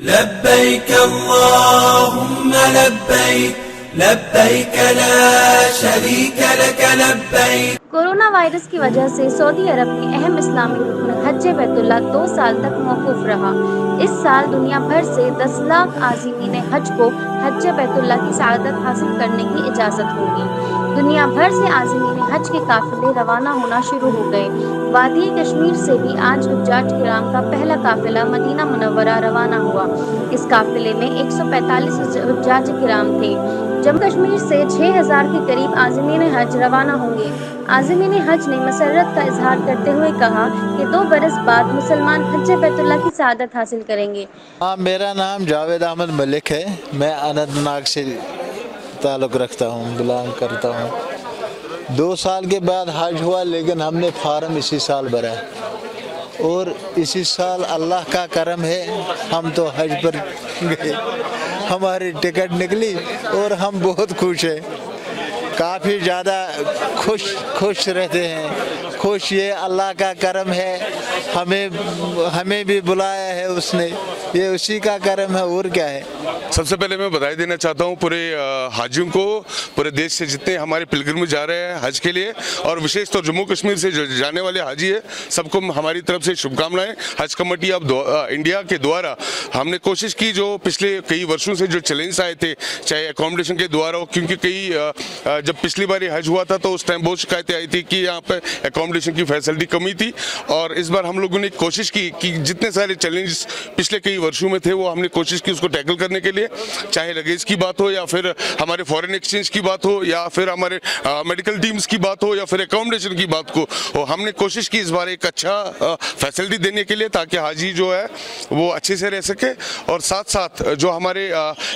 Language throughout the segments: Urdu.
لبيك اللهم لبيك لبيك لا شريك لك لبيك. کورونا وائرس کی وجہ سے سعودی عرب کے اہم اسلامی رکن حج بیت اللہ 2 سال تک موقوف رہا. اس سال دنیا بھر سے 10 لاکھ عازمین حج کو حج بیت اللہ کی سعادت حاصل کرنے کی اجازت ہوگی. دنیا بھر سے عازمین حج کے قافلے روانہ ہونا شروع ہو گئے. وادی کشمیر سے بھی آج حجاج کرام کا پہلا قافلہ مدینہ منورہ روانہ ہوا. اس قافلے میں 145 حجاج کرام تھے. جموں کشمیر سے 6000 کے قریب عازمین حج روانہ ہوں گے. عازمین حج نے مسرت کا اظہار کرتے ہوئے کہا کہ 2 برس بعد مسلمان حج بیت اللہ کی سعادت حاصل کریں گے. میرا نام جاوید احمد ملک ہے. میں اننت ناگ سے تعلق رکھتا ہوں، بلانگ کرتا ہوں. 2 سال کے بعد حج ہوا، لیکن ہم نے فارم اسی سال بھرا اور اسی سال اللہ کا کرم ہے ہم تو حج پر گئے. ہماری ٹکٹ نکلی اور ہم بہت خوش ہیں، کافی زیادہ خوش رہتے ہیں. خوش یہ اللہ کا کرم ہے، ہمیں بھی بلایا ہے اس نے، یہ اسی کا کرم ہے اور کیا ہے. سب سے پہلے میں بدائی دینا چاہتا ہوں پورے حاجیوں کو، پورے دیش سے جتنے ہمارے پلگرم جا رہے ہیں حج کے لیے، اور وشیش طور جموں کشمیر سے جو جانے والے حاجی ہیں سب کو ہماری طرف سے شبھ کامنائیں. حج کمیٹی آف انڈیا کے دوارا ہم نے کوشش کی، جو پچھلے کئی ورشوں سے جو چیلنج آئے تھے، چاہے اکوموڈیشن کے دوارا ہو، کیونکہ جب پچھلی بار حج ہوا تھا تو اس ٹائم بہت شکایتیں آئی تھی کہ یہاں پہ اکوموڈیشن کی فیسلٹی کمی تھی. اور اس بار ہم لوگوں نے کوشش کی کہ جتنے سارے چیلنجز پچھلے کئی ورشوں میں تھے وہ ہم نے کوشش کی اس کو ٹیکل کرنے کے لیے، چاہے لگیج کی بات ہو یا پھر ہمارے فورن ایکسچینج کی بات ہو یا پھر ہمارے میڈیکل ٹیمز کی بات ہو یا پھر اکوموڈیشن کی بات کو. ہم نے کوشش کی اس بار ایک اچھا فیسلٹی دینے کے لیے تاکہ حاجی جو ہے وہ اچھے سے رہ سکے. اور ساتھ ساتھ جو ہمارے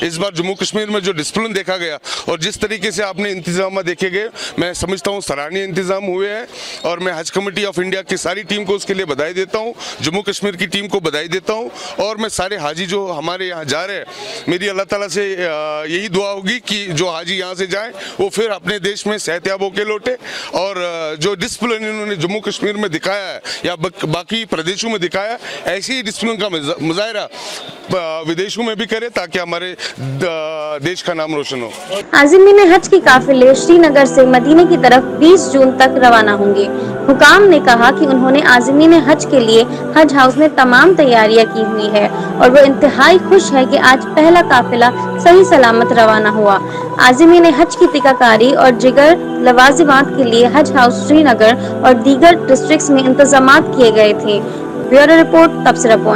اس بار جموں کشمیر میں جو ڈسپلن دیکھا گیا اور جس طریقے سے آپ نے انتظامات دیکھے گئے، میں سمجھتا ہوں سراہنی انتظام ہوئے ہیں. اور میں حج کمیٹی آف انڈیا کی ساری ٹیم کو اس کے لیے بدائی دیتا ہوں، جموں کشمیر کی ٹیم کو بدائی دیتا ہوں. اور میں سارے حاجی جو ہمارے یہاں جا رہے ہیں، میری اللہ تعالیٰ سے یہی دعا ہوگی کہ جو حاجی یہاں سے جائیں وہ پھر اپنے دیش میں صحت یاب ہو کے لوٹے. اور جو ڈسپلن انہوں نے جموں کشمیر میں دکھایا ہے یا باقی پردیشوں میں دکھایا ہے، ایسی ہی ڈسپلن کا مظاہرہ ودیشوں میں بھی کرے تاکہ ہمارے دیش کا نام روشن ہو. عازمین حج کے قافلے شری نگر سے مدینے کی طرف 20 جون تک روانہ ہوں گے. حکام نے کہا کہ انہوں نے عازمین حج کے لیے حج ہاؤس میں تمام تیاریاں کی ہوئی ہے اور وہ انتہائی خوش ہے کہ آج پہلا قافلہ صحیح سلامت روانہ ہوا. عازمین حج کی ٹیکہ کاری اور دیگر لوازمات کے لیے حج ہاؤس شری نگر اور دیگر ڈسٹرکٹس میں انتظامات کیے گئے تھے. بیورو رپورٹ تبصرہ پوائنٹ.